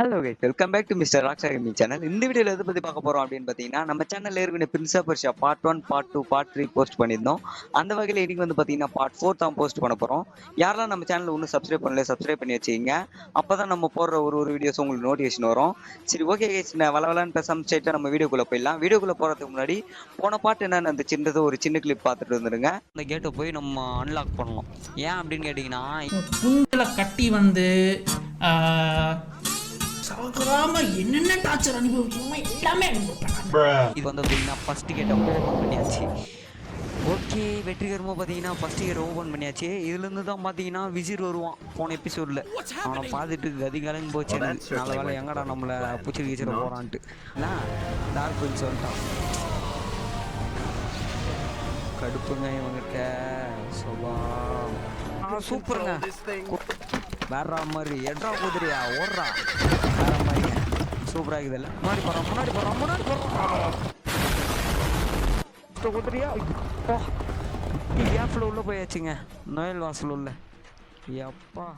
Hello guys, welcome back to mister Roxa gaming channel. இந்த வீடியோவில் எதை பற்றி பார்க்க போகிறோம் அப்படின்னு பார்த்தீங்கன்னா, நம்ம சேனலில் ஏற்கனவே prince of Persia part 1, part 2, part 3 post பண்ணியிருந்தோம். அந்த வகையில் இன்னைக்கு வந்து பார்த்தீங்கன்னா பார்ட் 4 தான் போஸ்ட் பண்ண போகிறோம். யாரெல்லாம் நம்ம சேனலில் இன்னும் சப்ஸ்கிரைப் பண்ணல, சப்ஸ்கிரைப் பண்ணி வச்சுக்கிங்க. அப்போ தான் நம்ம போடுற ஒரு வீடியோஸ் உங்களுக்கு நோட்டிஃபிகேஷன் வரும். சரி, ஓகே கைஸ், நான் வளவலான்னு பேசாமல் ஸ்ட்ரைட்டாக நம்ம வீடியோக்குள்ளே போயிடலாம். வீடியோக்குள்ளே போகிறதுக்கு முன்னாடி போன பார்ட் என்னென்னு அந்த ஒரு சின்ன கிளிப் பார்த்துட்டு வந்துடுங்க. அந்த கேட்டை போய் நம்ம அன்லாக் பண்ணலாம். ஏன் அப்படின்னு கேட்டிங்கன்னா, குண்டல கட்டி வந்து சாகராம என்னென்ன டார்ச்சர் அனுபவிக்கணுமோ எல்லாமே அனுபவிப்பேன். இது வந்து பார்த்தீங்கன்னா ஃபர்ஸ்ட் கேட்டை ஓப்பன் பண்ணியாச்சு. ஓகே, வெற்றிகரமாக பார்த்தீங்கன்னா ஃபர்ஸ்ட் இயர் ஓப்பன் பண்ணியாச்சு. இதுலேருந்து தான் பார்த்தீங்கன்னா விசிர் வருவான் போன எபிசோடில். அவனை பார்த்துட்டு கதிகாலங்க போச்சு. நல்ல வேலை எங்கடா நம்மளை பூச்சி கீச்சிட போகிறான்ட்டு டார்க் பிரின்ஸ் வந்துட்டான். கடுப்புங்க இவங்கிட்ட சொபா. சூப்பருங்க, வேற மாதிரி எட்ரா குதிரையா ஓடுறா, வேற மாதிரி சூப்பராக இருக்குதுல்ல. முன்னாடி போகிறோம் குதிரையா. கேப்ல உள்ள போயாச்சுங்க, நோயல் வாசல் உள்ள. எப்பா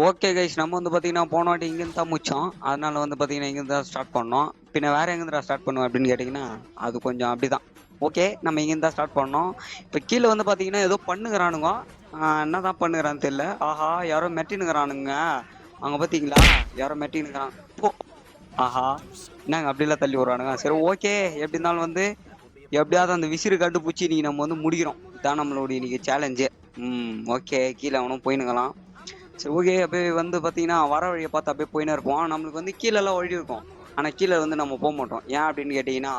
ஓகே கைஸ், நம்ம வந்து பார்த்தீங்கன்னா போன வாட்டி இங்கேருந்து தான் முடிச்சோம். அதனால வந்து பார்த்தீங்கன்னா இங்கேருந்து தான் ஸ்டார்ட் பண்ணோம். பின்ன வேறு எங்கேருந்து ஸ்டார்ட் பண்ணுவோம் அப்படின்னு கேட்டிங்கன்னா அது கொஞ்சம் அப்படி தான். ஓகே, நம்ம இங்கேருந்து தான் ஸ்டார்ட் பண்ணோம். இப்போ கீழே வந்து பார்த்தீங்கன்னா ஏதோ பண்ணுகிறானுங்க. என்ன தான் பண்ணுகிறான்னு தெரியல. ஆஹா, யாரோ மெட்டினுங்கிறானுங்க அங்கே பார்த்தீங்களா, யாரோ மெட்டினுங்கிறான். போ, ஆஹா, என்னங்க அப்படிலாம் தள்ளி விட்றானுங்க. சரி, ஓகே, எப்படி இருந்தாலும் வந்து எப்படியாவது அந்த விசிறு கண்டுபிடிச்சி இன்றைக்கி நம்ம வந்து முடிக்கிறோம். இதான் நம்மளோட இன்றைக்கி சேலஞ்சு. ஓகே, கீழே அவனும் போயினுங்களாம். சரி, ஓகே, அப்படியே வந்து பார்த்தீங்கன்னா வர வழியை பார்த்து அப்படியே போயினே இருப்போம். நம்மளுக்கு வந்து கீழெல்லாம் வழி இருக்கும், ஆனால் கீழே வந்து நம்ம போக மாட்டோம். ஏன் அப்படின்னு கேட்டிங்கன்னா,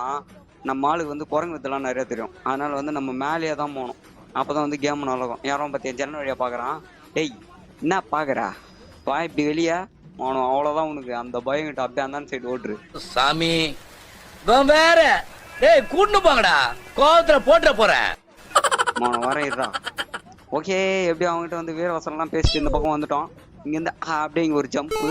நம்ம ஆளுக்கு வந்து குரங்கு வித்தெல்லாம் நிறையா தெரியும். அதனால் வந்து நம்ம மேலேயே தான் போகணும். அப்போ தான் வந்து கேம் நல்லாகும். யாரும் பார்த்தியா ஜன்னல் வழியாக பார்க்குறான். டேய், என்ன பார்க்குறா, வா இப்படி வெளியே அவனும். அவ்வளோதான் உனக்கு அந்த பயங்கிட்ட அப்படியே அந்த சைடு ஓட்டுரு சாமி. வேற டேய் கூட்டு போங்கடா, கோவத்துல போட்டுற போறேன். அவனை வர இருறான். ஓகே, எப்படி அவங்ககிட்ட வந்து வீர வசனம்லாம் பேசிட்டு இந்த பக்கம் வந்துட்டோம். இங்கேருந்து அப்படியே இங்கே ஒரு ஜம்ப்பு.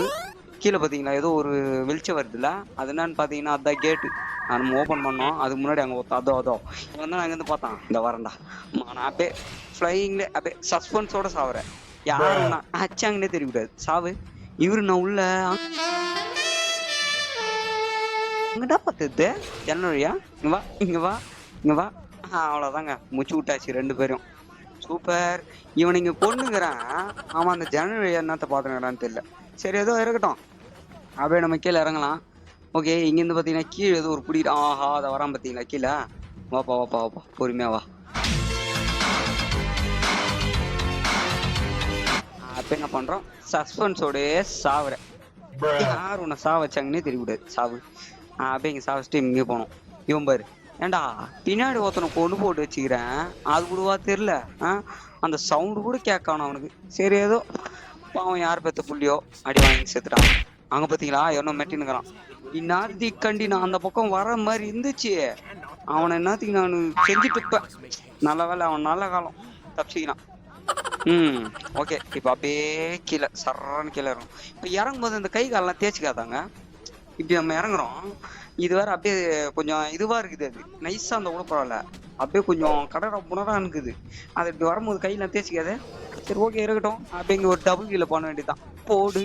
கீழே பார்த்தீங்களா ஏதோ ஒரு வெளிச்சம் வருதுல்ல, அது என்னன்னு பார்த்தீங்கன்னா அதுதான் கேட்டு. நம்ம ஓப்பன் பண்ணோம். அதுக்கு முன்னாடி அங்கே அதோ இவன் தான் நான் இங்கேருந்து பார்த்தான். இந்த வரண்டா நான் அப்படியே ஃப்ளைங்லே அப்படியே சஸ்பென்ஸோட சாவுறேன். யாரும் நான் அச்சாங்கன்னே தெரியக்கூடாது. சாவு இவரு நான் உள்ள அங்கடா பார்த்துது ஜன்னழியா. இங்கே வா. அவ்வளோதாங்க, முச்சு விட்டாச்சு ரெண்டு பேரும். சூப்பர். இவன் இங்கே பொண்ணுங்கிறான். ஆமாம், அந்த ஜன்னல் என்னத்தை பார்த்துக்கிறான்னு தெரியல. சரி, ஏதோ இருக்கட்டும். அப்படியே நம்ம கீழே இறங்கலாம். ஓகே, இங்கேருந்து பார்த்தீங்கன்னா கீழே ஏதோ ஒரு பிடி. ஆஹா, அதை வரான் பார்த்தீங்களா கீழே. வாப்பா பொறுமையாக வா. அப்போ என்ன பண்ணுறோம், சஸ்பென்ஸோடய சாவுறேன். யார் உன்னை சாவ வச்சாங்கன்னே தெரியக்கூடாது. சாவு. அப்படியே இங்கே சாவச்சிட்டு இங்கே போனோம். இவன் பாரு, ஏண்டா பின்னாடி ஒருத்தனை கொண்டு போட்டு வச்சுக்கிறேன், அது கூடவா தெரில. அந்த சவுண்டு கூட கேட்கானு அவனுக்கு. சரி, ஏதோ பாவம் யார் பெற்ற புள்ளியோ அடி வாங்கி செத்துட்டான். அங்கே பார்த்தீங்களா எவனோ மெட்டினுக்கிறான். இந்நேரத்தி கண்டி நான் அந்த பக்கம் வர மாதிரி இருந்துச்சு. அவனை என்னத்துக்கு நான் செஞ்சுட்டு இருப்பேன். நல்ல வேலை, அவன் நல்ல காலம் தப்பிச்சிக்கிறான். ஓகே, இப்போ அப்படியே கீழே சர்றான்னு கீழே இறங்கும். இப்போ இறங்கும்போது இந்த கை காலெல்லாம் தேய்ச்சிக்காதாங்க. இப்படி நம்ம இறங்குறோம். இது வேற அப்படியே கொஞ்சம் இதுவா இருக்குது. அது நைஸா அந்த கூட பரவாயில்ல, அப்படியே கொஞ்சம் கடறா புனரா இருக்குது. அது இப்படி வரும்போது கையில தேய்ச்சிக்காது. சரி, ஓகே, இருக்கட்டும். அப்படியே இங்கே ஒரு டபுள் கீழே பண்ண வேண்டியதான். போடு.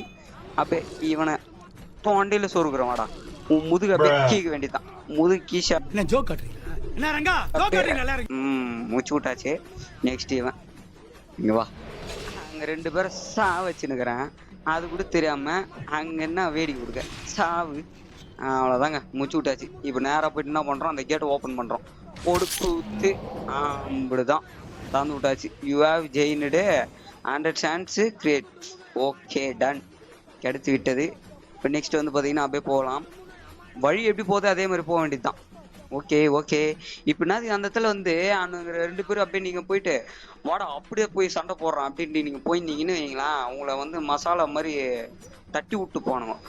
அப்படியே இவனை இப்போ வண்டியில சொருக்குறோம். வாடா, உன் முதுகு அப்படியே கீக்க வேண்டியதான். முதுகு கீஷா மூச்சு விட்டாச்சு. நெக்ஸ்ட் இவன் இங்க வா. அங்க ரெண்டு பேரும் வச்சுன்னுக்கிறேன். அது கூட தெரியாம அங்க என்ன வேடிக்கை கொடுக்க சாவு. அவ்வளோதாங்க, முடிச்சு விட்டாச்சு. இப்போ நேராக போயிட்டு என்ன பண்ணுறோம், அந்த கேட்டை ஓப்பன் பண்ணுறோம். கொடுத்து ஊத்து இப்படிதான் தந்து விட்டாச்சு. You have joined 100 chance create. Okay, done, கிடைத்து விட்டது. இப்போ நெக்ஸ்ட் வந்து பார்த்தீங்கன்னா அப்படியே போகலாம். வழி எப்படி போகுது அதே மாதிரி போக வேண்டியது தான். ஓகே, இப்போ என்ன அந்த இடத்துல வந்து ரெண்டு பேரும் அப்படியே நீங்கள் போயிட்டு வாடா அப்படியே போய் சண்டை போடுறான் அப்படின்ட்டு நீங்கள் போயிருந்தீங்கன்னு வைங்களேன், உங்களை வந்து மசாலா மாதிரி தட்டி விட்டு போனோம்.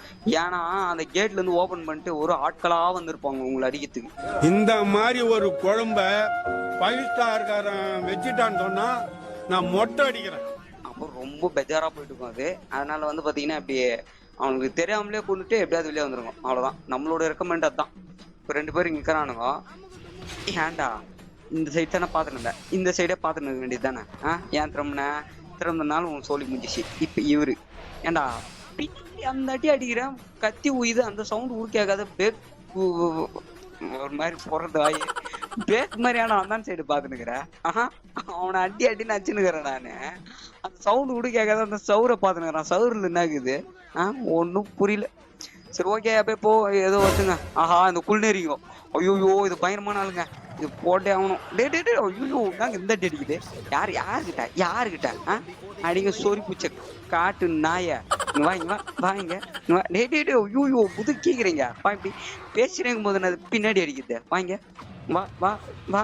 ஏன்னா அந்த கேட்ல இருந்து ஓபன் பண்ணிட்டு ஒரு ஆட்களா வந்திருப்பாங்க உங்களை அடிக்கிறதுக்கு. இந்த மாதிரி ஒரு குழம்ப 5 ஸ்டார்காரன் வச்சுட்டான்னு சொன்னா நான் மொட்டை அடிக்கிறேன். அப்போ ரொம்ப பெஜாரா போயிட்டு இருக்கும் அது. அதனால வந்து பாத்தீங்கன்னா இப்படி அவனுக்கு தெரியாமலே கொண்டுட்டு எப்படியாவது வெளியே வந்துருக்கும். அவ்வளவுதான், நம்மளோட ரெக்கமெண்ட் அதுதான். இப்போ 2 பேரும் இங்க இருக்கிறானுங்க. ஏன்டா இந்த சைடு தானே பார்த்துட்டு இருந்தேன், இந்த சைடே பார்த்துட்டு இருக்க வேண்டியது தானே? ஏன் திறந்தனாலும் உன் சோழி முடிஞ்சிச்சு. இப்போ இவரு ஏன்டா பின்னாடி அந்த அடி அடிக்கிறேன், கத்தி உயுது, அந்த சவுண்ட் ஊருக்காகாத பேக் ஒரு மாதிரி போறது வாயி பேக் மாதிரியான அந்த சைடு பார்த்துனுக்கிறேன். அவனை அடி அடின்னு அடிச்சுன்னுக்கிறேன் நானு. அந்த சவுண்ட் உடுக்காகாத அந்த சவுரை பார்த்துனுக்கிறேன். சவுரில் என்ன இருக்குது? ஒன்றும் புரியல. சரி ஓகே அப்படியே போ, ஏதோ வருதுங்க. இந்த குள்நெறிக்கும். ஐயோ இது பயங்கரமான ஆளுங்க, இது போட்டே ஆகணும். டே ஐயோ நாங்க இந்த அடி அடிக்குது. யாருக்கிட்ட அடிங்க சொறி பூச்ச காட்டு நாய. வாங்க டே ஐயோ புது கேக்குறீங்க இப்படி பேசுறேங்க போது நான் பின்னாடி அடிக்குது. வாங்க வா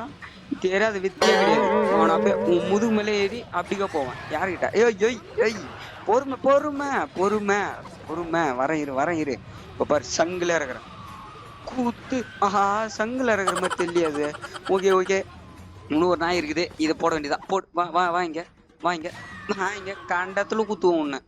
தெரியாத வித்தியா கிடையாது. அவனை அப்படியே உன் முதுகு மேலே ஏறி அப்படிக்கா போவேன். யாருக்கிட்ட? ஏய் பொறுமை வரேன் இரு. இப்போ பாரு சங்குல இருக்கிறேன் கூத்து. சங்குல இருக்கிற மாதிரி தெரியாது. ஓகே இன்னும் ஒரு நாய் இருக்குது, இதை போட வேண்டியதான். போட்டு வாங்க கண்டத்துல குத்துவோம் ஒண்ணு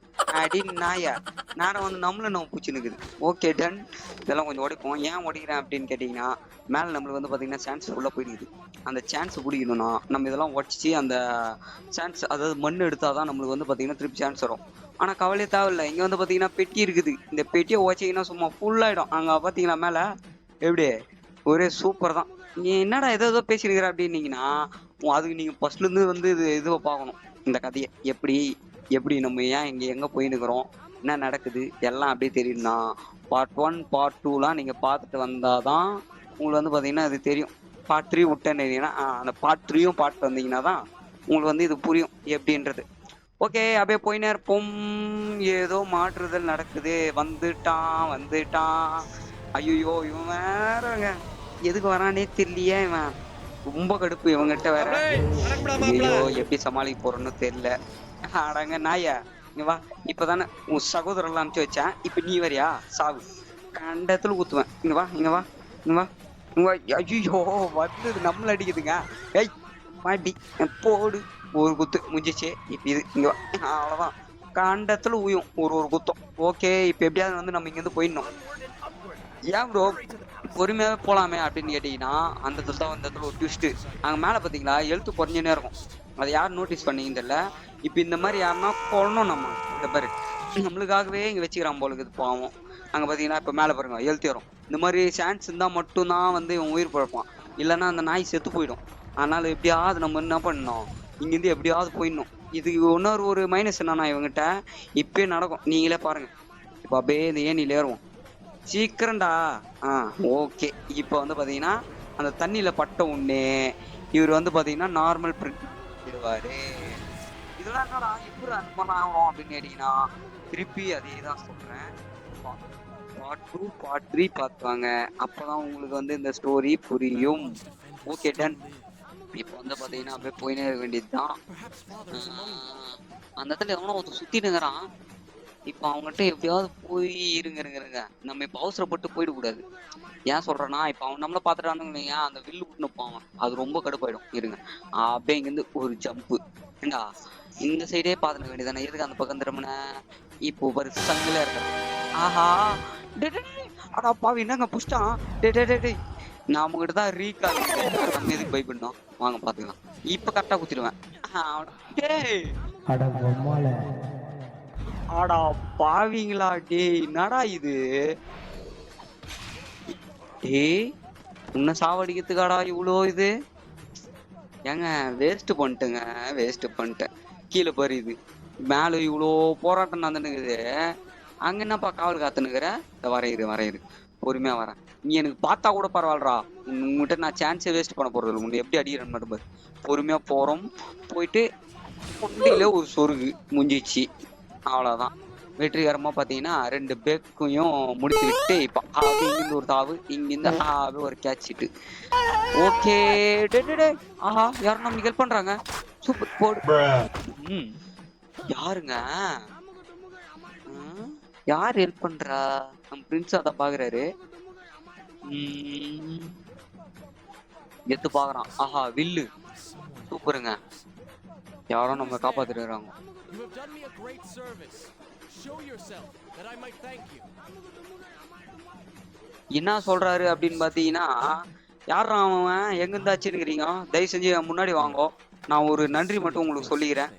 அடி நாயா. நேரம் வந்து நம்ம பூச்சி நிக்குது. Okay done. இதெல்லாம் கொஞ்சம் உடைப்போம். ஏன் உடைக்கிறேன் அப்படின்னு கேட்டீங்கன்னா, மேல நம்மளுக்கு வந்து பாத்தீங்கன்னா சான்ஸ் உள்ள போயிடுது. அந்த சான்ஸ் பிடிக்கணும்னா நம்ம இதெல்லாம் உடச்சி அந்த சான்ஸ், அதாவது மண் எடுத்தாதான் நம்மளுக்கு வந்து பாத்தீங்கன்னா திருப்பி சான்ஸ் வரும். ஆனா கவலையே தேவையில்லை. இங்க வந்து பாத்தீங்கன்னா பெட்டி இருக்குது. இந்த பெட்டியை உடைச்சிங்கன்னா சும்மா ஃபுல் ஆயிடும். அங்க பாத்தீங்கன்னா மேல எப்படி ஒரே சூப்பர் தான். நீ என்னடா ஏதோ பேசிருக்கிற அப்படின்னீங்கன்னா, அதுக்கு நீங்க ஃபர்ஸ்ட்ல இருந்து வந்து இதுவை பார்க்கணும். இந்த கதையை எப்படி நம்ம ஏன் எங்க போயின்னுக்கிறோம், என்ன நடக்குது எல்லாம் அப்படியே தெரியும்னா பார்ட் 1 பார்ட் 2லாம் நீங்க பார்த்துட்டு வந்தாதான் உங்களுக்கு வந்து பாத்தீங்கன்னா அது தெரியும். பார்ட் 3 விட்டேன்னா அந்த பார்ட் 3யும் பார்த்து வந்தீங்கன்னா தான் உங்களுக்கு வந்து இது புரியும் எப்படின்றது. ஓகே அப்படியே போயினே இருப்போம். ஏதோ மாற்றுதல் நடக்குது. வந்துட்டான். ஐயோ இவன் வேறங்க எதுக்கு வரானே தெரியலையே. இவன் ரொம்ப கடுப்பு இவங்கிட்ட வேற. ஐயோ எப்படி சமாளிக்க போறோன்னு தெரியல. அடங்க நாயா இங்க வா. இப்பதானே உன் சகோதரெல்லாம் அனுப்பிச்சு வச்சேன், இப்ப நீ வரியா? சாவு கண்டத்துல ஊத்துவேன். இங்க வா. ஐயோ வந்தது நம்மள அடிக்குதுங்க. ஏய் மாட்டி போடு. ஒரு குத்து முடிஞ்சிச்சு. இப்ப இது இங்க வா. அவ்வளவுதான், கண்டத்துல ஊயும் ஒரு குத்தம். ஓகே இப்ப எப்படியாவது வந்து நம்ம இங்க இருந்து போயிடணும். ஏன் ப்ரோ பொறுமையாவே போலாமே அப்படின்னு கேட்டீங்கன்னா, அந்த இடத்துல ஒரு ட்விஸ்ட். அங்க மேல பாத்தீங்களா எழுத்து குறைஞ்சனே இருக்கும். அதை யாரும் நோட்டீஸ் பண்ணீங்கன்னு தெரியல. இப்ப இந்த மாதிரி யாருன்னா கொள்ளணும். நம்ம இந்த பாரு நம்மளுக்காகவே இங்க வச்சுக்கிறான் போல இருக்குது பாவம். அங்க பாத்தீங்கன்னா இப்ப மேல பாருங்க எழுத்து வரும். இந்த மாதிரி சான்ஸ் இருந்தா மட்டும்தான் வந்து இவன் உயிர் பழப்பான், இல்லைன்னா அந்த நாய் செத்து போயிடும். அதனால எப்படியாவது நம்ம என்ன பண்ணணும், இங்கிருந்து எப்படியாவது போயிடணும். இதுக்கு இன்னொரு மைனஸ் என்னன்னா, இவங்கிட்ட இப்பயே நடக்கும். நீங்களே பாருங்க. இப்ப அப்படியே இந்த ஏணியில ஏறுவோம் சீக்கிரம்டா. ஓகே இப்போ வந்து பாத்தீங்கன்னா அந்த தண்ணியில பட்ட உடனே இவர் வந்து பாத்தீங்கன்னா நார்மல் பிரிண்ட் இடுவாரு. இதெல்லாம் என்னடா எப்படி அந்த மாதிரி ஆகும் அப்படின்னு கேட்டீங்கன்னா, திருப்பி அதே தான் சொல்றேன். பார்ட் 2 பார்ட் 3 பார்த்துவாங்க, அப்பதான் உங்களுக்கு வந்து இந்த ஸ்டோரி புரியும். Okay done. இப்போ வந்து பாத்தீங்கன்னா அப்படியே போயினே இருக்க வேண்டியதுதான். அந்த இடத்துல எவனோ ஒருத்தர் சுத்தினுங்கிறான். இப்போ அவங்ககிட்ட எப்படியாவது போய் இருங்க. நம்ம இப்போ அவசரப்பட்டு போயிடக்கூடாது. ஏன் சொல்றேன்னா, இப்போ அவன் நம்மள பாத்துட்டான்னு அந்த வில்லு விட்டுன்னு போவான், அது ரொம்ப கடுப்பாயிடும். இருங்க அப்படியே இங்கிருந்து ஒரு ஜம்ப்பு. ஏண்டா இந்த சைடே பாத்துக்க வேண்டியதானே, எதுக்கு அந்த பக்கம் திரும்பின? இப்போ ஒரு சங்கில இருக்கிறான். அடா பாவி என்னங்க புஷ்டான். டே நான் உங்ககிட்ட தான் ரீகால் நம்ம எதுக்கு பை பண்ணோம். வாங்க பாத்துக்கலாம். இப்ப கரெக்டா குத்திடுவேன். ஆடா பாவீங்களா டேய், என்னடா இது? டேய் உன்னை சாவடிக்கிறதுக்காடா இவ்வளோ இது? ஏங்க வேஸ்ட் பண்ணிட்டேன். கீழே பாரு, இது மேல இவ்வளோ போராட்டம் நடந்துனுக்குது. அங்க என்னப்பா காவல் காத்துனுக்குற? இந்த வரையிரு பொறுமையா வரேன். நீ எனக்கு பார்த்தா கூட பரவாயில்லடா, உங்ககிட்ட நான் சான்ஸே வேஸ்ட் பண்ண போறது இல்லை. உன்னை எப்படி அடிக்கிறேன்னு மட்டும் பாரு. பொறுமையா போறோம். போயிட்டு கொண்டையில ஒரு சொருகு முடிஞ்சிச்சு. அவ்வளவுதான். வெற்றிகரமா பாத்தீங்கன்னா 2 பேக்கையும் முடித்து விட்டு இப்ப இங்கிருந்து ஒரு தாவு, இங்கிருந்து ஒரு கேட்சிட்டு. ஓகே யாரும் நமக்கு ஹெல்ப் பண்றாங்க. சூப்பர் போடு. யாருங்க யார் ஹெல்ப் பண்றா? நம்ம பிரின்ஸ் அதான் பாக்குறாரு. எத்து பாக்குறான். வில்லு சூப்பருங்க. யாரும் நம்ம காப்பாத்திருக்காங்க. You have done me a great service. Show yourself that I might thank you. என்ன சொல்றாரு அப்படின்னு பாத்தீங்கன்னா, யாரா அவன் எங்க இருந்தாச்சுன்னுக்கிறீங்க, தயவு செஞ்சு என் முன்னாடி வாங்கோ, நான் ஒரு நன்றி மட்டும் உங்களுக்கு சொல்லிக்கிறேன்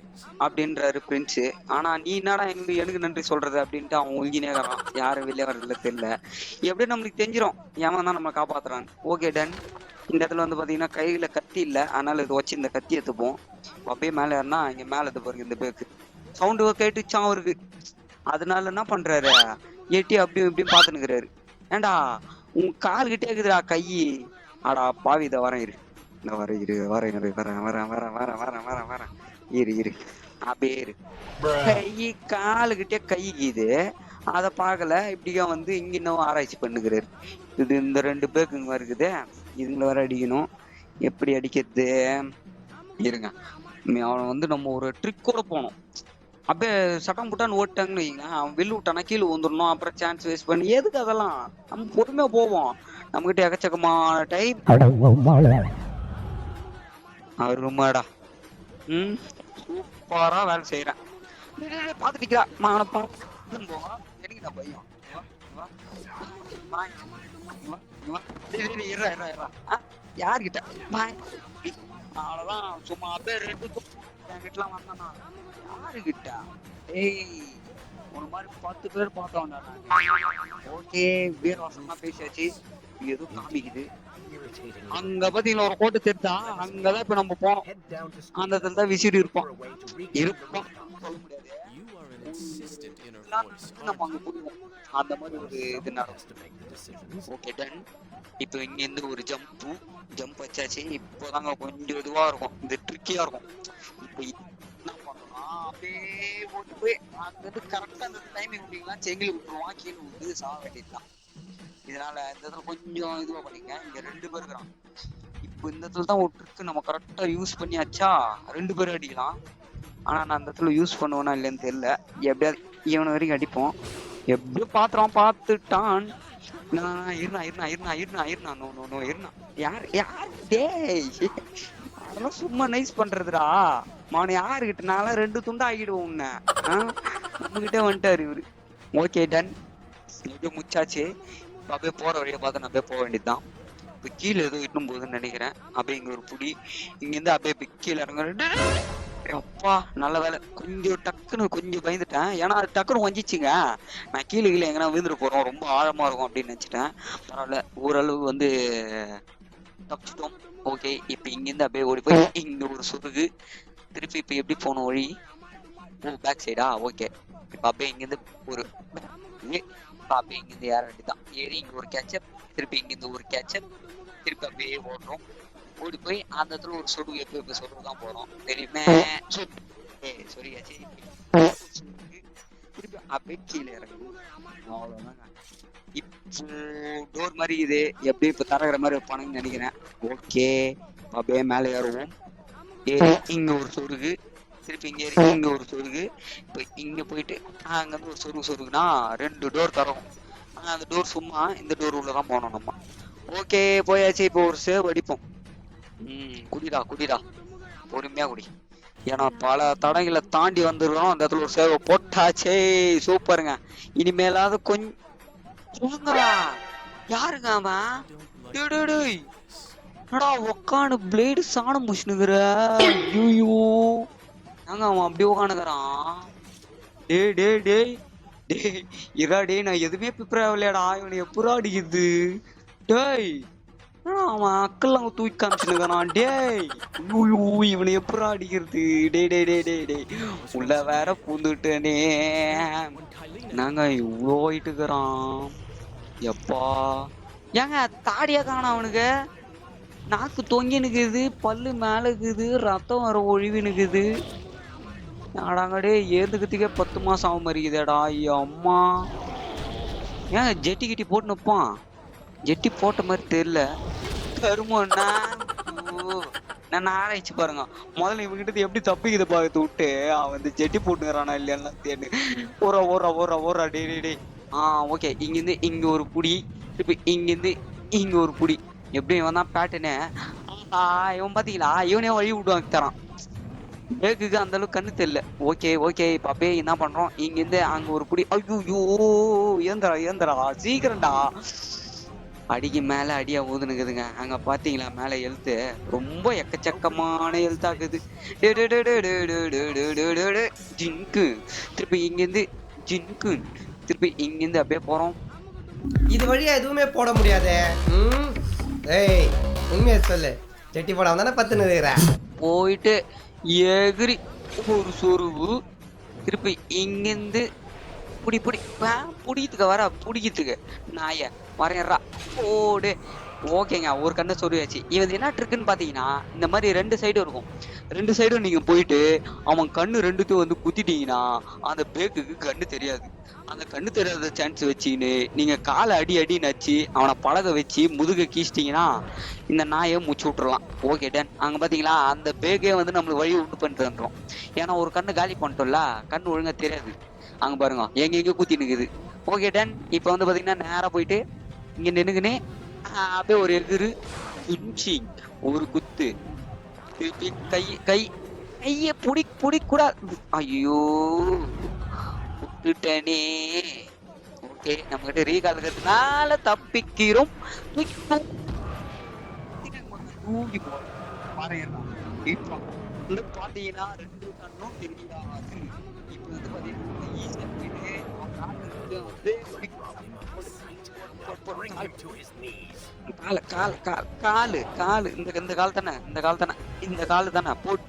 அப்படின்றாரு பிரின்ஸு. ஆனா நீ என்னடா எனக்கு நன்றி சொல்றது அப்படின்ட்டு அவன் ஒழுங்கினே இருக்கிறான். யாரும் வெளியே வர்றதுல தெரியல. எப்படியும் நம்மளுக்கு தெரிஞ்சிடும் எவன் தான் நம்ம காப்பாத்துறான். Okay done. இந்த இடத்துல வந்து பாத்தீங்கன்னா கையில கத்தி இல்ல, அதனால இது வச்சு இந்த கத்தி எடுத்துப்போம். அப்படியே மேல ஏறினா இங்க மேல இது பாருங்க, இந்த பேக்கு சவுண்டு கேட்டுச்சான் அவருக்கு. அதனால என்ன பண்றாரு, எட்டி அப்படியும் இப்படியும் பாத்துனுக்குறாரு. ஏண்டா உன் கால் கிட்டே இருக்குதுடா கை. ஆடா பாவி, இதை வரேன் இரு, இந்த வரேன் இரு, வரேன் இரு, வரேன் வரேன் வரேன் வரேன் வரேன் வரேன் வரேன் இரு இரு, அப்படியே இரு. கை காலுக்கிட்டே கைக்குது, அதை பார்க்கல. இப்படியா வந்து இங்க இன்னும் ஆராய்ச்சி பண்ணுகிறாரு. இது இந்த 2 பேக்குங்க இருக்குது, இதுங்களை வர அடிக்கணும். எப்படி அடிக்கிறது இருங்க. அவனை வந்து நம்ம ஒரு ட்ரிக் கூட போனோம். அப்படியே சட்டம் புட்டான்னு ஓட்டாங்கன்னு வைங்க, அவன் வெளில விட்டானா கீழே வந்துடணும். அப்புறம் சான்ஸ் வேஸ்ட் பண்ணி எதுக்கு அதெல்லாம், நம்ம பொறுமையா போவோம். நம்மகிட்ட எக்கச்சக்கமான டைம். அருமாடா. சூப்பரா வேலை செய்யறேன். பாத்துட்டீங்களா மானப்பா போவோம். எனக்கு நான் பையன் யார்கிட்ட அவ்வளவுதான். சும்மா அப்படியே 2 என்கிட்டலாம் வந்தானா யாருகிட்ட? ஏய் ஒரு மாதிரி 10 பேர் பார்த்தோம். ஓகே வேறு வாசமா பேசியாச்சு. எதுவும் காமிக்குது அங்க பாத்தீங்களா, ஒரு கோட்டை தெரித்தா அங்கதான் இப்ப நம்ம போனோம். அந்த இடத்துல தான் விசிறி இருப்போம் இருப்போம் சொல்ல முடியாது. நம்ம அங்க போடுவோம், அந்த மாதிரி ஒரு இது நடக்கும். Okay done. இப்போ இங்க இருந்து ஒரு ஜம்ப் வச்சாச்சு. இப்போதாங்க கொஞ்சம் இதுவா இருக்கும், இந்த ட்ரிக்கியா இருக்கும். இப்போ என்ன பண்ணணும்னா அப்படியே ஓட்டு போய் அங்க இருந்து கரெக்டா அந்த டைமிங் விட்டீங்கன்னா செங்கிலி விட்டுருவான், கீழே விட்டு சாக வேண்டியதுதான். இதனால இந்த இடத்துல கொஞ்சம் இதுவா பண்ணிங்க. இங்க 2 பேர் இருக்கிறான். இப்போ இந்த இடத்துல தான் ஒரு ட்ரிக் நம்ம கரெக்டா யூஸ் பண்ணியாச்சா, 2 பேரும் அடிக்கலாம். ஆனா நான் அந்த இடத்துல யூஸ் பண்ணுவேனா இல்லைன்னு தெரியல. எப்படியாவது இவனை வரைக்கும் அடிப்போம். எப்படியும் பார்த்துட்டான். அதெல்லாம் சும்மா நைஸ் பண்றதுடா. அவனை யாருகிட்டனால 2 துண்டா ஆகிடுவோம் உன்னை. நம்ம கிட்டே வந்துட்டாரு இவரு. Okay done. எப்படியும் முச்சாச்சு. அப்படியே போற வழியை பார்த்து நான் அப்படியே போக வேண்டியதுதான். இப்ப கீழே ஏதோ இட்டும் போகுதுன்னு நினைக்கிறேன். அப்படியே இங்க ஒரு புடி, இங்க இருந்து அப்படியே கீழே இறங்க. அப்பா நல்ல வேலை, கொஞ்சம் டக்குன்னு கொஞ்சம் பயந்துட்டேன். ஏன்னா அது டக்குன்னு வஞ்சிச்சுங்க. நான் கீழே எங்கன்னா விழுந்துட்டு போறோம், ரொம்ப ஆழமா இருக்கும் அப்படின்னு நினைச்சிட்டேன். பரவாயில்ல, ஓரளவு வந்து தப்பிச்சிட்டோம். ஓகே இப்ப இங்கிருந்து அப்படியே ஓடி போய் இங்க ஒரு சொருகு. திருப்பி இப்ப எப்படி போகணும் வழி? ஓ பேக் சைடா. ஓகே இப்ப அப்படியே இங்கிருந்து ஒரு அப்படியே இங்கிருந்து ஏற வேண்டியதான். ஏறி இங்க ஒரு கேட்சப், திருப்பி இங்கிருந்து ஒரு கேட்சப், திருப்பி அப்படியே ஓடுறோம். ஓடி போய் அந்த இடத்துல ஒரு சொருகு, எப்ப சொருகுதான் போறோம் தெரியுமே. சொரியாச்சு. திருப்பி அப்படியே கீழே இறங்கும். அவ்வளவுதாங்க. இப்போ டோர் மாதிரி இது எப்படி இப்ப தரகிற மாதிரி வைப்பானுங்கன்னு நினைக்கிறேன். ஓகே அப்படியே மேலே ஏறுவோம். இங்க ஒரு சொருகு, திருப்பி இங்க ஏறி இங்க ஒரு சொருகு. இப்ப இங்க போயிட்டு அங்க இருந்து ஒரு சொருகுனா 2 டோர் தரோம். ஆனா அந்த டோர் சும்மா, இந்த டோர் உள்ளதான் போனோம் நம்ம. ஓகே போயாச்சு. இப்போ ஒரு சேவ் அடிப்போம். குடிடா பொறுமையா குடி. ஏன்னா பல தடைகளை தாண்டி வந்துடுறோம். அந்த இடத்துல ஒரு சேவை போட்டாச்சே. சூப்பருங்க. இனிமேலாவது கொஞ்சம் யாருங்க அவன்? என்னடா உக்கானு பிளேடு சாணம் முடிச்சுனுக்குற. ஐயோ நாங்க அவன் அப்படி உக்கானுக்குறான். டேய் இரா டேய், நான் எதுவுமே ப்ரிப்பேர் ஆகலையாடா. இவனை எப்படா அடிக்குது? டேய் அவன் அக்கெல்லாம் தூக்கி காமிச்சுனுக்கிறான். டேய் இவனை எப்படா அடிக்கிறது? டேய் உள்ள வேற பூந்துட்டனே. நாங்க இவ்வளோ போயிட்டுக்கிறான். எப்பா ஏங்க தாடியா காணோம் அவனுக்கு. நாக்கு தொங்கி நிக்குது, பல்லு மேல இருக்குது, ரத்தம் வர ஒழிவு நிக்குது. ஆடாங்கடே ஏந்துக்கிறதுக்கே 10 மாசம் ஆகும் மாதிரிக்குதேடா. அம்மா ஏங்க ஜெட்டி கிட்டி போட்டு நிற்பான். ஜெட்டி போட்ட மாதிரி தெரியல. கருமண்ணா நான் ஆராய்ச்சி பாருங்க. முதல்ல இவங்கிட்ட எப்படி தப்பிக்குது பார்த்து விட்டு அவன் வந்து ஜெட்டி போட்டுக்கிறானா இல்லையா தேடு. ஓரா டே. ஓகே இங்கிருந்து இங்க ஒரு புடி, இப்ப இங்கிருந்து இங்க ஒரு புடி. எப்படி இவன் தான் பேட்டனு. இவன் பாத்தீங்களா, இவனே வழி விடுவாங்க தரான். பேக்குக்கு அந்த அளவுக்கு கண்ணு தெரியல. ஓகே இப்ப அப்படியே என்ன பண்றோம், இங்கிருந்து அங்க ஒரு புடி. ஐயோ ஏந்திரா சீக்கிரம்டா. அடிக்கு மேல அடியா ஊதுனுக்குதுங்க. அங்க பாத்தீங்களா மேல எழுத்து ரொம்ப எக்கச்சக்கமான எழுத்தாக்குது. ஜிங்கு திருப்பி இங்கிருந்து ஜிங்கு திருப்பி இங்கிருந்து அப்படியே போறோம். இது வழியா எதுவுமே போட முடியாதே. ஏய் உண்மையை சொல்லு, செட்டி போடாம தானே பத்து நிறுகிற. போயிட்டு எகிரி ஒரு சொருவு திருப்பி இங்கிருந்து பிடிக்கிறதுக்கு வர பிடிக்கிறதுக்கு நாய வரையறா போடு. ஓகேங்க, ஒரு கண்ணை சொருவியாச்சு. இது என்ன ட்ரிக்குன்னு பாத்தீங்கன்னா இந்த மாதிரி 2 சைடும் இருக்கும். 2 சைடும் நீங்க போயிட்டு அவன் கண்ணு 2த்தையும் வந்து குத்திட்டீங்கன்னா அந்த பேக்குக்கு கண்ணு தெரியாது. அந்த கண்ணு தெரியாத சான்ஸ் வச்சுக்கின்னு நீங்க காலை அடி நச்சு அவனை பழக வச்சு முதுக கீச்சிட்டீங்கன்னா இந்த நாயை மூச்சு விட்டுறலாம். Okay done. அங்க பாத்தீங்களா அந்த பேக்கே வந்து நம்மளுக்கு வழி உண்டு பண்ணிட்டு வந்துடும். ஏன்னா ஒரு கண்ணு காலி பண்ணிட்டோம்ல, கண்ணு ஒழுங்கா தெரியாது. அங்க பாருங்க எங்க குத்தி நிக்குது. Okay done. இப்ப வந்து பாத்தீங்கன்னா நேரா போயிட்டு இங்க நின்னுக்குன்னு அப்படியே ஒரு எகிரு ஒரு குத்து திருப்பி கைய புடி கூட. ஐயோ விட்டுட்டேனே. ஓகே, நம்ம கிட்ட ரீகால் இருக்கிறதுனால தப்பிக்கிறோம். தூக்கி பாத்தீங்கன்னா 2 கண்ணும் தெரியாது. இப்ப வந்து பாத்தீங்கன்னா ஈஸியா போயிட்டு காலு இந்த கால் தானே போட்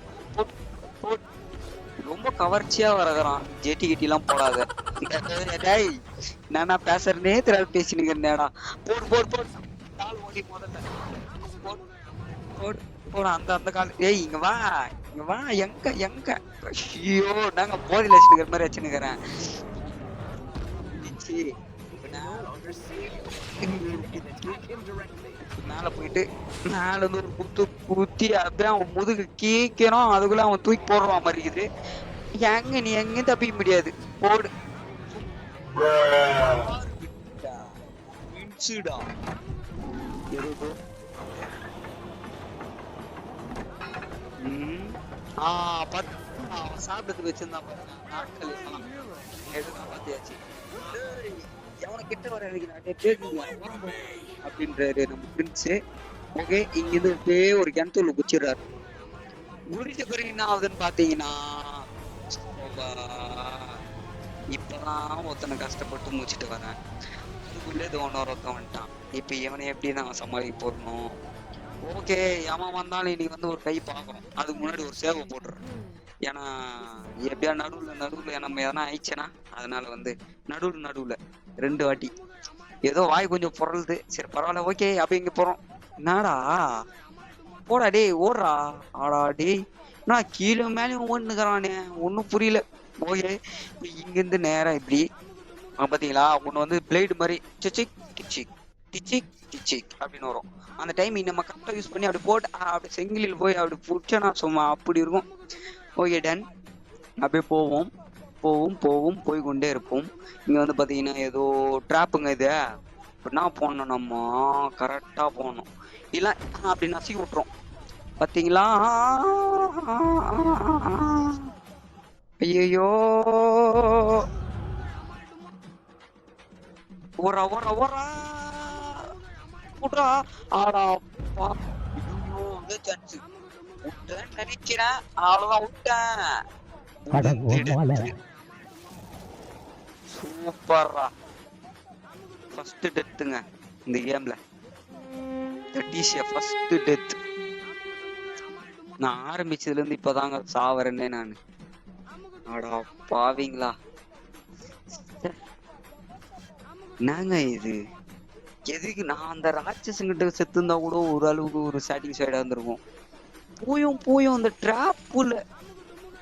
ரொம்ப கவர்ச்சியா வரகிறான். ஜெட்டி கிட்டி எல்லாம் போடாத. நானா பேசுறேனே தெரியாது பேசினுங்கடா. போடு கால் ஓடி முதல்ல போட அந்த கால். ஏய் இங்க வா எங்க ஐயோ நாங்க போதில வச்சுக்கிற மாதிரி வச்சுனுக்கிறேன். மேல போயிட்டு மேல இருந்து ஒரு குத்தி அப்படியே அவன் முதுகு கீக்கணும். அதுக்குள்ள அவன் தூக்கி போடுறான் மாதிரி இருக்குது. நீ எங்க தப்பிக்க முடியாது. போடு சாப்பிட்டு வச்சிருந்தா பாருங்க நாட்கள் பாத்தியாச்சு. எவனை கிட்ட வர அப்படின்றாரு நம்ம பிரின்ஸ். ஓகே, இங்க இருந்து ஒரு கிணத்துல குச்சிடுறாரு. குடிச்ச பிறகு என்ன ஆகுதுன்னு பாத்தீங்கன்னா இப்பதான் ஒருத்தனை கஷ்டப்பட்டு முடிச்சுட்டு வரேன். அதுக்குள்ளே ஒருத்தன் வந்துட்டான். இப்ப இவனை எப்படி நான் சமாளிக்க போடணும். ஓகே, எவன் வந்தாலும் இன்னைக்கு வந்து ஒரு கை பார்க்கணும். அதுக்கு முன்னாடி ஒரு சேவை போட்டுறேன். ஏன்னா எப்படியா நடுவுல நம்ம எதனா ஆயிடுச்சேனா அதனால வந்து நடுவுல 2 வாட்டி ஏதோ வாய் கொஞ்சம் புரளுது. சரி பரவாயில்ல. ஓகே, அப்ப இங்க போறோம். என்னடா போடா டேய் ஓடுறா. ஆடா டேய் நான் கீழே மேலேயும் ஓடுனுக்கிறானே, ஒன்னும் புரியல. ஓகே, இங்க இருந்து நேரா இப்படி பாத்தீங்களா ஒண்ணு வந்து பிளேடு மாதிரி டிச்சிக் அப்படின்னு வரும். அந்த டைம் நம்ம கரெக்டா யூஸ் பண்ணி அப்படி போட்டு அப்படி செங்கிலில் போய் அப்படி புடிச்சனா சும்மா அப்படி இருக்கும். Okay done. அப்படியே போவோம் போய் கொண்டே இருப்போம். இங்க வந்து பாத்தீங்கன்னா ஏதோ ட்ராப்புங்க. இது அப்படின்னா போனோம், நம்ம கரெக்டா போகணும். இல்ல அப்படி நசுக்கி விட்டுரும். பாத்தீங்களா ஐயோ ஓரா ஆடா நினைக்கிறேன். அவ்வளவுதான் விட்டேன். சூப்பரா ஃபர்ஸ்ட் டெத்துங்க இந்த கேம்ல. That is a first death. நான் ஆரம்பிச்சதுல இருந்து இப்பதாங்க சாவறேனே நானு. அடா பாவீங்களா, என்னங்க இது? எதுக்கு நான் அந்த ராட்சசங்கிட்ட செத்து இருந்தா கூட ஒரு அளவுக்கு ஒரு சாட்டிஸ்ஃபைடா இருந்திருக்கும். போயும் அந்த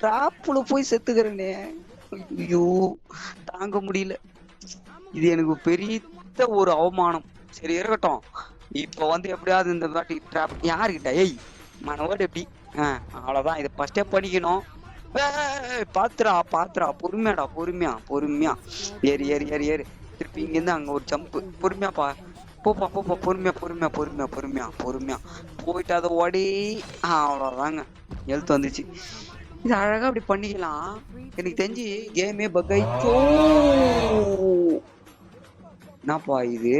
டிராப்புல போய் செத்துக்கிறேனே. ஐயோ தாங்க முடியல. இது எனக்கு பெரிய ஒரு அவமானம். சரி இருக்கட்டும். இப்ப வந்து எப்படியாவது இந்த வாட்டி டிராப் யாருக்கிட்ட ஏய் மனவோடு எப்படி அவ்வளவுதான். இதை ஃபர்ஸ்டே பண்ணிக்கணும். பாத்துரா பொறுமையா ஏறு. திருப்பி இங்க இருந்து அங்க ஒரு ஜம்ப். பொறுமையா போப்பா பொறுமையா போயிட்டு அதை ஓடி அவ்வளவுதாங்க எழுத்து வந்துச்சு. இது அழகா அப்படி பண்ணிக்கலாம். எனக்கு தெரிஞ்சு கேமே பக் ஆயிச்சோ. என்னப்பா இது?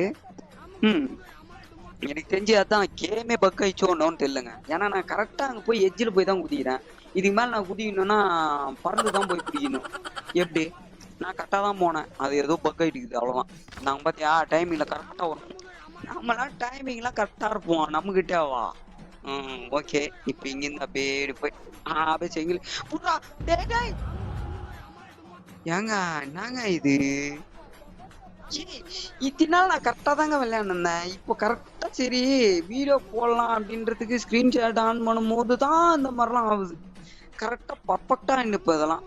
எனக்கு தெரிஞ்சு அதான் கேமே பக் ஆயிச்சோன்னு தெரியலங்க. ஏன்னா நான் கரெக்டா அங்க போய் எட்ஜில் போய் தான் குதிக்கிறேன். இதுக்கு மேல நான் குதிக்கணும்னா பறந்து தான் போய் குதிக்கணும். எப்படி நான் கரெக்டா தான் போனேன், அது ஏதோ பக் ஆயிட்டுக்குது அவ்வளவுதான். நாங்க பாத்தியா டைமிங்ல கரெக்டா வரும். நம்மளாம் டைமிங்லாம் கரெக்டா இருப்போம் நம்மகிட்டவா. ஓகே இப்ப இங்கிருந்து அப்படியே போய் அப்படியே செங்கில் புட்றா. டேய் டேய் ஏங்க என்னங்க இது? இத்தனை நாள் நான் கரெக்டா தாங்க விளையாடுனேன். இப்போ கரெக்டா சரி வீடியோ போடலாம் அப்படின்றதுக்கு ஸ்கிரீன்ஷாட் ஆன் பண்ணும் போது தான் இந்த மாதிரிலாம் ஆகுது. கரெக்டா பர்ஃபெக்டா இப்போ இதெல்லாம்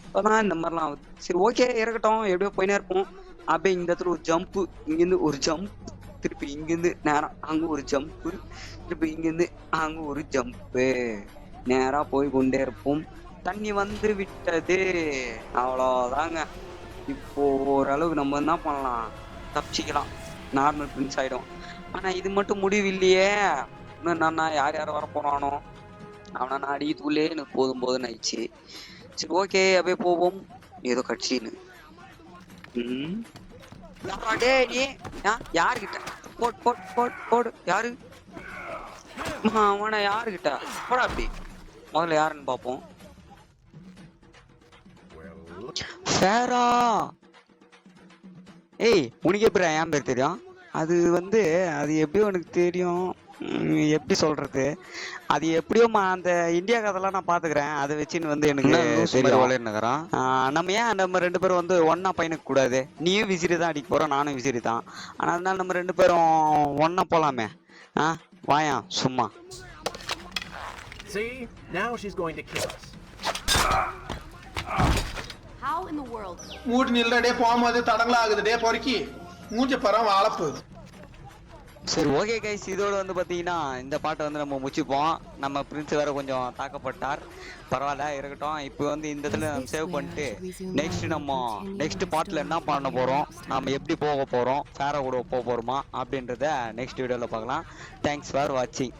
இப்பதான் இந்த மாதிரிலாம் ஆகுது. சரி ஓகே இருக்கட்டும், எப்படியோ போயினே இருப்போம். அப்படியே இந்த இடத்துல ஒரு ஜம்ப்பு, இங்கிருந்து ஒரு ஜம்ப், திருப்பி இங்கிருந்து நேரம் அங்க ஒரு ஜம்ப்பு, திருப்பி இங்கிருந்து அங்க ஒரு ஜம்ப்பு, நேரா போய் கொண்டே இருப்போம். தண்ணி வந்து விட்டது, அவ்வளோதாங்க. இப்போ ஓரளவுக்கு நம்ம என்ன பண்ணலாம், தப்பிச்சிக்கலாம், நார்மல் பிரின்ஸ் ஆயிடும். ஆனா இது மட்டும் முடிவு இல்லையே. இன்னும் நான் யார் யார் வர போறானோ அவனை நான் அடிக்கத்துக்குள்ளே எனக்கு போதும் போதுன்னு ஆயிடுச்சு. சரி ஓகே அப்படியே போவோம். ஏதோ கட்சின்னு டே நீ யாருக்கிட்ட போட் போட் போட் போடு யாரு அவனை யாருக்கிட்ட போடா. அப்படி முதல்ல யாருன்னு பார்ப்போம். ஃபேரா ஏய் உனக்கு எப்படி என் பேர் தெரியும்? அது வந்து அது எப்படியோ எனக்கு தெரியும். எப்படி சொல்றது, அது எப்படியோ அந்த இந்தியா கதைலாம் நான் பாத்துக்கிறேன். அதை வச்சுன்னு வந்து எனக்கு தெரியும். நம்ம ஏன் நம்ம 2 பேரும் வந்து ஒன்னா பயணிக்க கூடாது? நீயும் விசிறி தான் அடிக்க போற, நானும் விசிறி தான். ஆனா அதனால நம்ம 2 பேரும் ஒன்னா போலாமே. வாயா சும்மா. See, now she's going to kill us. How in the world? மூட்டு நில்ற டே போகும்போது தடங்களா ஆகுது டே பொறுக்கி மூஞ்சி பரம் வாழப்போகுது. சரி ஓகே கைஸ், இதோட வந்து பார்த்தீங்கன்னா இந்த பாட்டை வந்து நம்ம முடிச்சுப்போம். நம்ம பிரின்ஸ் வேற கொஞ்சம் தாக்கப்பட்டார், பரவாயில்ல இருக்கட்டும். இப்போ வந்து இந்த இடத்துல நம்ம சேவ் பண்ணிட்டு நெக்ஸ்ட் பாட்டில் என்ன பண்ண போகிறோம், நம்ம எப்படி போக போகிறோம், ஃபேரா கூட போக போகிறோமா அப்படின்றத நெக்ஸ்ட் வீடியோவில் பார்க்கலாம். தேங்க்ஸ் ஃபார் வாட்சிங்.